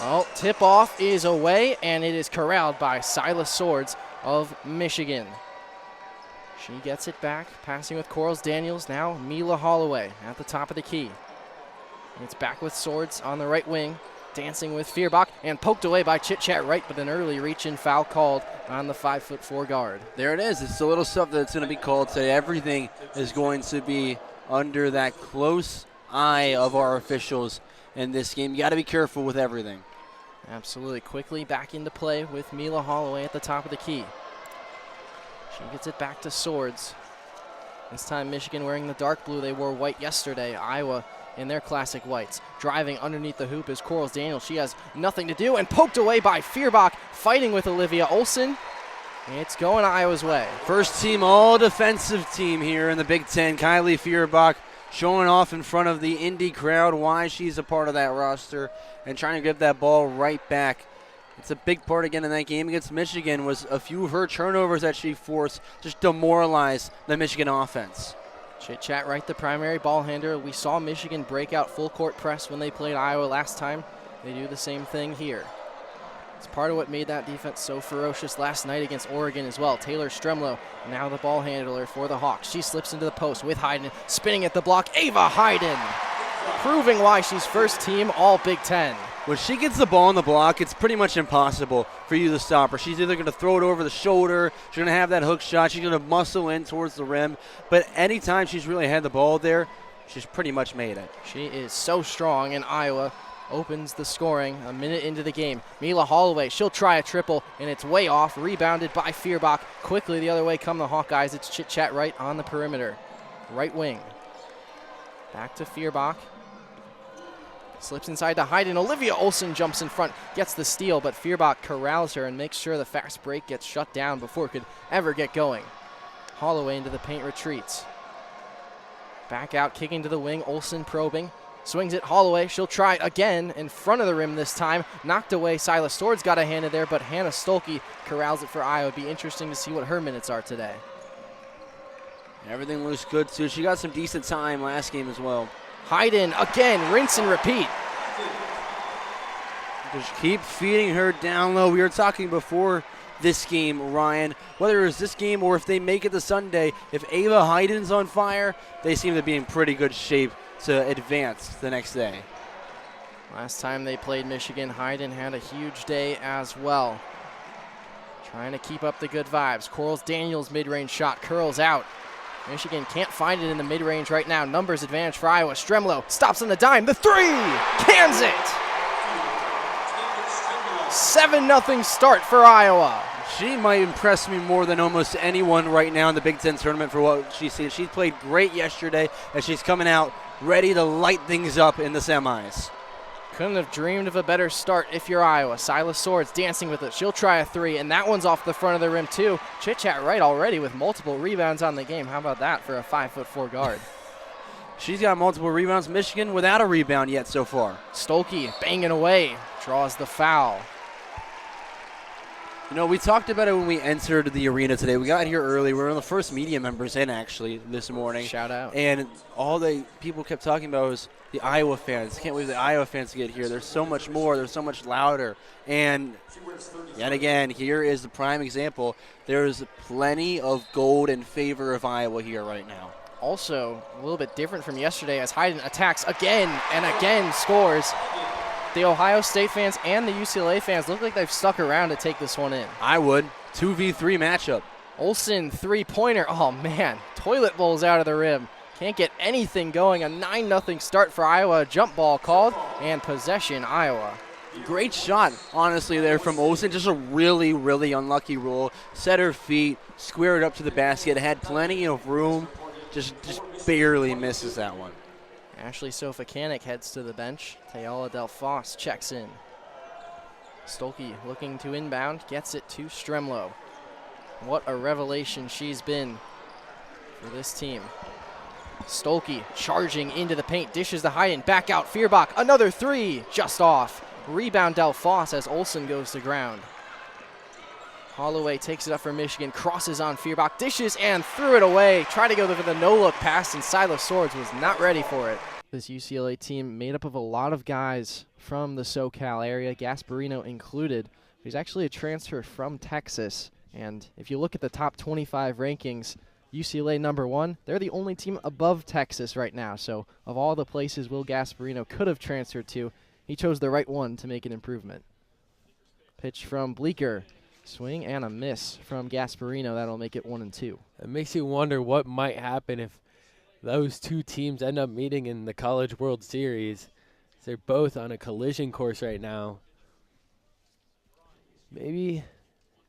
Oh, tip-off is away, and it is corralled by Silas Swords of Michigan. She gets it back, passing with Corals Daniels. Now Mila Holloway at the top of the key. And it's back with Swords on the right wing, dancing with Fierbach, and poked away by Chit Chat Wright, but an early reach-in foul called on the 5'4" guard. There it is. It's the little stuff that's going to be called today. Everything is going to be under that close eye of our officials in this game. You got to be careful with everything. Absolutely. Quickly back into play with Mila Holloway at the top of the key. She gets it back to Swords. This time Michigan wearing the dark blue. They wore white yesterday. Iowa in their classic whites. Driving underneath the hoop is Corals Daniels. She has nothing to do and poked away by Fierbach, fighting with Olivia Olson. It's going Iowa's way. First team all-defensive team here in the Big Ten. Kylie Fierbach showing off in front of the Indy crowd why she's a part of that roster and trying to get that ball right back. It's a big part again in that game against Michigan was a few of her turnovers that she forced just demoralized the Michigan offense. Chit Chat Wright, the primary ball handler. We saw Michigan break out full court press when they played Iowa last time. They do the same thing here. It's part of what made that defense so ferocious last night against Oregon as well. Taylor Stremlow, now the ball handler for the Hawks. She slips into the post with Hayden, spinning at the block. Ava Hayden, proving why she's first team all Big Ten. When she gets the ball on the block, it's pretty much impossible for you to stop her. She's either going to throw it over the shoulder, she's going to have that hook shot, she's going to muscle in towards the rim. But anytime she's really had the ball there, she's pretty much made it. She is so strong, and Iowa opens the scoring a minute into the game. Mila Holloway, she'll try a triple, and it's way off. Rebounded by Fierbach. Quickly the other way come the Hawkeyes. It's Chit Chat Wright on the perimeter. Right wing. Back to Fierbach. Slips inside to Hayden. Olivia Olson jumps in front, gets the steal, but Fierbach corrals her and makes sure the fast break gets shut down before it could ever get going. Holloway into the paint retreats. Back out, kicking to the wing. Olson probing. Swings it, Holloway. She'll try again in front of the rim this time. Knocked away. Silas Swords got a hand in there, but Hannah Stolke corrals it for Iowa. It'd be interesting to see what her minutes are today. Everything looks good, too. She got some decent time last game as well. Hayden again, rinse and repeat. Just keep feeding her down low. We were talking before this game, Ryan, whether it's this game or if they make it to Sunday, if Ava Hayden's on fire, they seem to be in pretty good shape to advance the next day. Last time they played Michigan, Hayden had a huge day as well. Trying to keep up the good vibes. Corals Daniels mid-range shot curls out. Michigan can't find it in the mid-range right now. Numbers advantage for Iowa. Stremlow stops on the dime. The three! Cans it! 7-0 start for Iowa. She might impress me more than almost anyone right now in the Big Ten tournament for what she's seen. She played great yesterday, and she's coming out ready to light things up in the semis. Couldn't have dreamed of a better start if you're Iowa. Silas Swords dancing with it. She'll try a three, and that one's off the front of the rim too. Chit Chat Wright already with multiple rebounds on the game. How about that for a 5'4" guard? She's got multiple rebounds. Michigan without a rebound yet so far. Stolke banging away, draws the foul. You know, we talked about it when we entered the arena today. We got here early. We were one of the first media members in, actually, this morning. Shout out. And all the people kept talking about was the Iowa fans. Can't wait for the Iowa fans to get here. There's so much more. They're so much louder. And yet again, here is the prime example. There's plenty of gold in favor of Iowa here right now. Also, a little bit different from yesterday as Hayden attacks again and again, scores. The Ohio State fans and the UCLA fans look like they've stuck around to take this one in. I would. 2v3 matchup. Olson, three-pointer. Oh, man. Toilet bowls out of the rim. Can't get anything going. A 9-0 start for Iowa. Jump ball called, and possession, Iowa. Great shot, honestly, there from Olson. Just a really, really unlucky roll. Set her feet, squared up to the basket. Had plenty of room. Just barely misses that one. Ashley Sofa-Kinnick heads to the bench. Tayala Del Foss checks in. Stolke looking to inbound, gets it to Stremlow. What a revelation she's been for this team. Stolke charging into the paint, dishes the Hayden, back out, Fierbach, another three, just off. Rebound Del Foss as Olson goes to ground. Holloway takes it up for Michigan, crosses on Fierbach, dishes and threw it away. Tried to go for the no-look pass, and Silas Swords was not ready for it. This UCLA team made up of a lot of guys from the SoCal area, Gasparino included. He's actually a transfer from Texas, and if you look at the top 25 rankings, UCLA #1, they're the only team above Texas right now. So of all the places Will Gasparino could have transferred to, he chose the right one to make an improvement. Pitch from Bleeker. Swing and a miss from Gasparino. That'll make it 1-2. It makes you wonder what might happen if those two teams end up meeting in the College World Series. They're both on a collision course right now. Maybe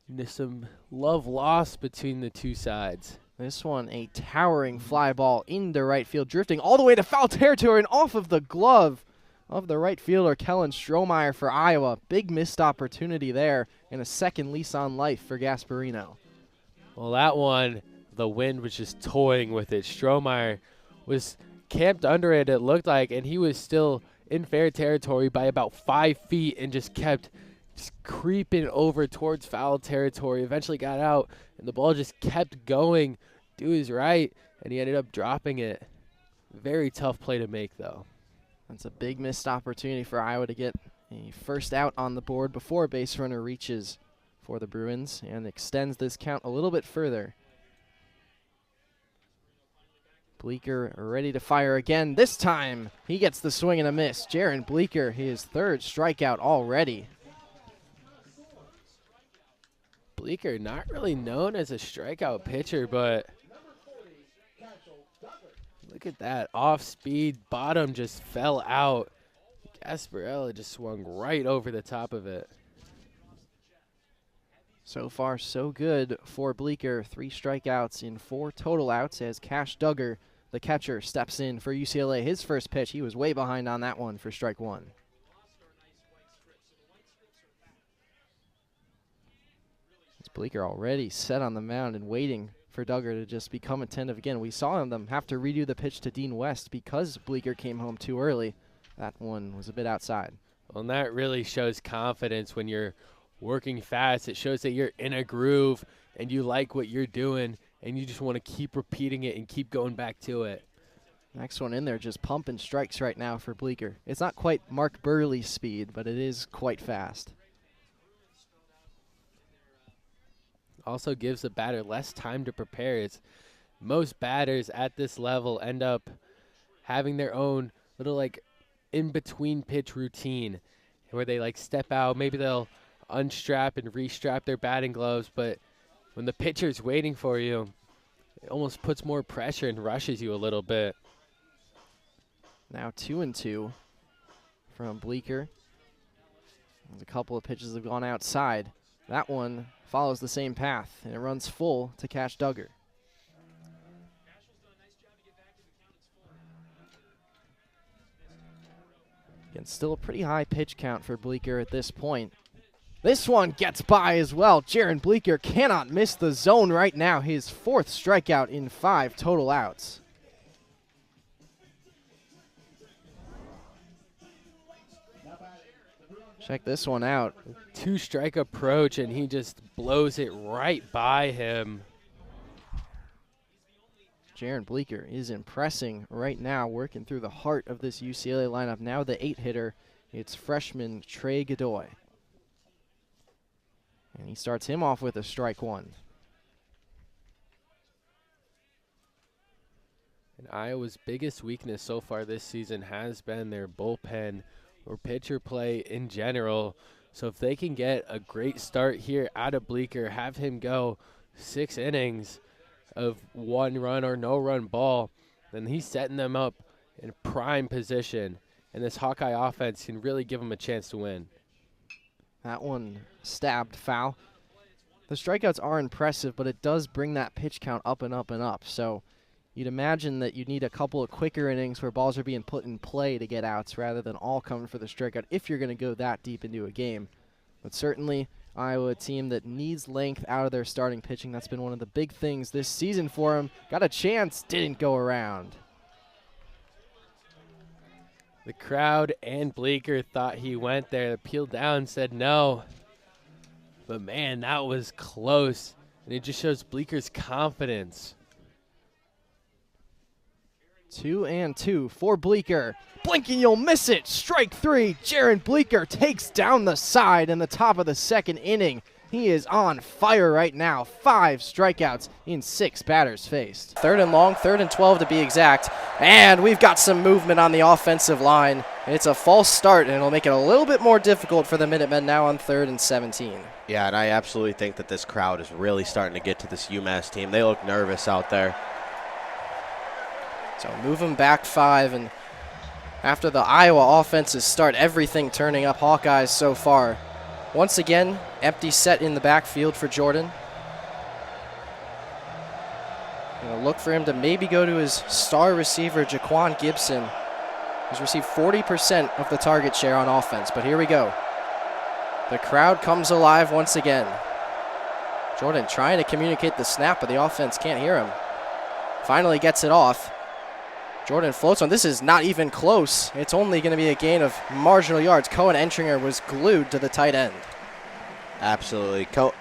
there's some love lost between the two sides. This one, a towering fly ball into right field, drifting all the way to foul territory and off of the glove of the right fielder, Kellen Strohmeyer for Iowa. Big missed opportunity there, and a second lease on life for Gasparino. Well, that one, the wind was just toying with it. Strohmeyer was camped under it, it looked like, and he was still in fair territory by about 5 feet and just kept creeping over towards foul territory. Eventually got out, and the ball just kept going to his right, and he ended up dropping it. Very tough play to make, though. That's a big missed opportunity for Iowa to get a first out on the board before a base runner reaches for the Bruins and extends this count a little bit further. Bleeker ready to fire again. This time he gets the swing and a miss. Jaron Bleeker, his third strikeout already. Bleeker, not really known as a strikeout pitcher, but look at that. Off-speed, bottom just fell out. Gasparello just swung right over the top of it. So far, so good for Bleeker. 3 strikeouts in 4 total outs as Cash Duggar, the catcher, steps in for UCLA. His first pitch, he was way behind on that one for strike 1. It's Bleeker already set on the mound and waiting for Duggar to just become attentive again. We saw them have to redo the pitch to Dean West because Bleeker came home too early. That one was a bit outside. Well, and that really shows confidence when you're working fast. It shows that you're in a groove and you like what you're doing and you just want to keep repeating it and keep going back to it. Next one in there, just pumping strikes right now for Bleeker. It's not quite Mark Burley's speed, but it is quite fast. Also gives the batter less time to prepare. It's most batters at this level end up having their own little like in-between pitch routine where they like step out. Maybe they'll unstrap and restrap their batting gloves, but when the pitcher's waiting for you, it almost puts more pressure and rushes you a little bit. Now 2-2 from Bleeker. There's a couple of pitches have gone outside. That one follows the same path, and it runs full to Cash Duggar. Again, still a pretty high pitch count for Bleeker at this point. This one gets by as well. Jaron Bleeker cannot miss the zone right now. His 4th strikeout in 5 total outs. Check this one out. 2-strike approach, and he just blows it right by him. Jaron Bleeker is impressing right now, working through the heart of this UCLA lineup. Now the 8-hitter, it's freshman Trey Godoy. And he starts him off with a strike 1. And Iowa's biggest weakness so far this season has been their bullpen or pitcher play in general. So if they can get a great start here out of Bleeker, have him go 6 innings of 1-run or no-run ball, then he's setting them up in prime position. And this Hawkeye offense can really give them a chance to win. That one stabbed foul. The strikeouts are impressive, but it does bring that pitch count up and up and up. So you'd imagine that you need a couple of quicker innings where balls are being put in play to get outs rather than all coming for the strikeout if you're going to go that deep into a game. But certainly, Iowa, a team that needs length out of their starting pitching. That's been one of the big things this season for them. Got a chance, didn't go around. The crowd and Bleeker thought he went there. Peeled down, said no. But, man, that was close. And it just shows Bleeker's confidence. 2-2 for Bleecker. Blinking, you'll miss it. Strike 3. Jaron Bleecker takes down the side in the top of the second inning. He is on fire right now. 5 strikeouts in 6 batters faced. 3rd and long, 3rd and 12 to be exact. And we've got some movement on the offensive line. It's a false start, and it'll make it a little bit more difficult for the Minutemen now on 3rd and 17. Yeah, and I absolutely think that this crowd is really starting to get to this UMass team. They look nervous out there. So move them back 5, and after the Iowa offenses start everything turning up Hawkeyes so far. Once again, empty set in the backfield for Jordan. Gonna look for him to maybe go to his star receiver, Jaquan Gibson, who's received 40% of the target share on offense. But here we go. The crowd comes alive once again. Jordan trying to communicate the snap, but the offense can't hear him. Finally gets it off. Jordan floats on. This is not even close. It's only going to be a gain of marginal yards. Cohen Entringer was glued to the tight end. Absolutely. Cohen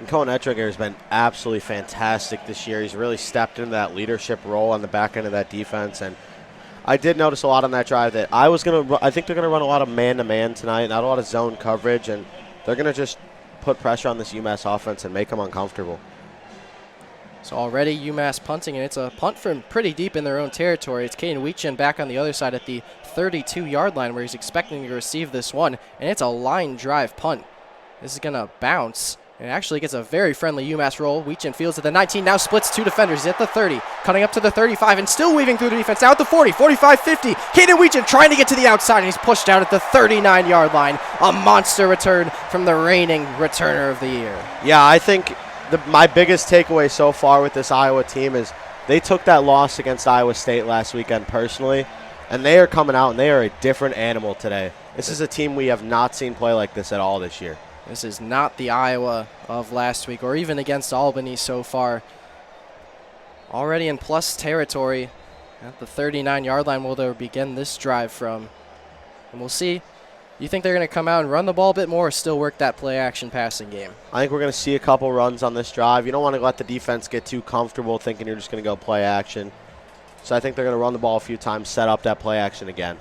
Entringer has been absolutely fantastic this year. He's really stepped into that leadership role on the back end of that defense. And I did notice a lot on that drive that I think they're going to run a lot of man-to-man tonight, not a lot of zone coverage, and they're going to just put pressure on this UMass offense and make them uncomfortable. So already UMass punting, and it's a punt from pretty deep in their own territory. It's Caden Weechin back on the other side at the 32-yard line where he's expecting to receive this one, and it's a line drive punt. This is going to bounce, and it actually gets a very friendly UMass roll. Weechin fields at the 19, now splits 2 defenders. He's at the 30, cutting up to the 35, and still weaving through the defense. Now at the 40, 45, 50. Caden Weechin trying to get to the outside, and he's pushed out at the 39-yard line. A monster return from the reigning returner of the year. Yeah, I think my biggest takeaway so far with this Iowa team is they took that loss against Iowa State last weekend personally, and they are coming out, and they are a different animal today. This is a team we have not seen play like this at all this year. This is not the Iowa of last week or even against Albany so far. Already in plus territory at the 39-yard line will they begin this drive from. And we'll see. You think they're going to come out and run the ball a bit more or still work that play-action passing game? I think we're going to see a couple runs on this drive. You don't want to let the defense get too comfortable thinking you're just going to go play action. So I think they're going to run the ball a few times, set up that play action again.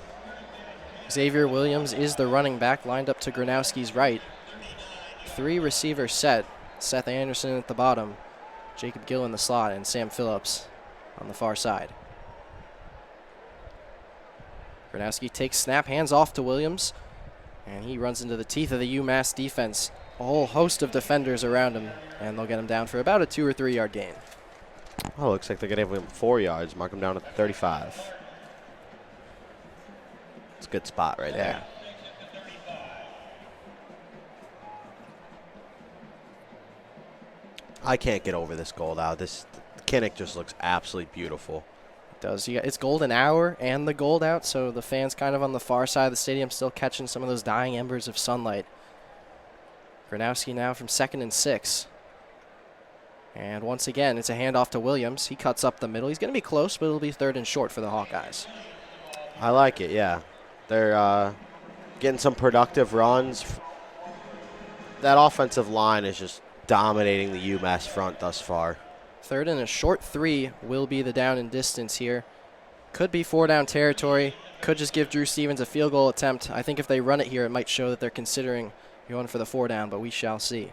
Xavier Williams is the running back, lined up to Gronowski's right. 3 receivers set. Seth Anderson at the bottom, Jacob Gill in the slot, and Sam Phillips on the far side. Gronowski takes snap, hands off to Williams, and he runs into the teeth of the UMass defense. A whole host of defenders around him, and they'll get him down for about a 2 or 3 yard gain. Oh, looks like they're going to give him 4 yards, mark him down at 35. It's a good spot right there. I can't get over this gold out. This Kinnick just looks absolutely beautiful. It does. It's golden hour and the gold out, so the fans kind of on the far side of the stadium still catching some of those dying embers of sunlight. Gronowski now from 2nd and 6. And once again, it's a handoff to Williams. He cuts up the middle. He's going to be close, but it'll be 3rd and short for the Hawkeyes. I like it, yeah. They're getting some productive runs. That offensive line is just dominating the UMass front thus far. 3rd and a short 3 will be the down and distance here. Could be 4 down territory. Could just give Drew Stevens a field goal attempt. I think if they run it here, it might show that they're considering going for the 4 down, but we shall see.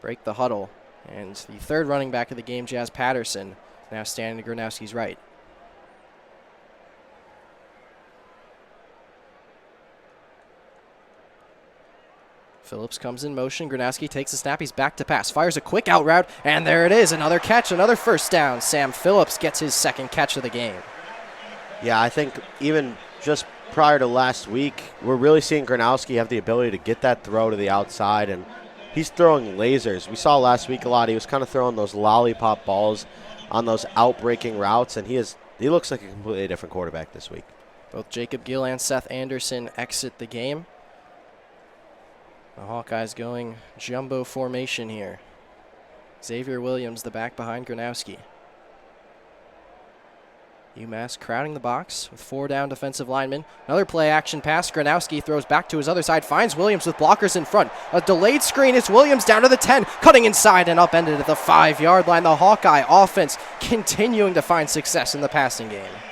Break the huddle. And the 3rd running back of the game, Jazz Patterson, now standing to Gronowski's right. Phillips comes in motion. Gronowski takes a snap. He's back to pass. Fires a quick out route. And there it is. Another catch. Another first down. Sam Phillips gets his 2nd catch of the game. Yeah, I think even just prior to last week, we're really seeing Gronowski have the ability to get that throw to the outside. And he's throwing lasers. We saw last week a lot. He was kind of throwing those lollipop balls on those out-breaking routes. And he looks like a completely different quarterback this week. Both Jacob Gill and Seth Anderson exit the game. The Hawkeyes going jumbo formation here. Xavier Williams, the back behind Gronowski. UMass crowding the box with 4 down defensive linemen. Another play action pass. Gronowski throws back to his other side, finds Williams with blockers in front. A delayed screen is Williams down to the 10, cutting inside and upended at the 5-yard line. The Hawkeye offense continuing to find success in the passing game.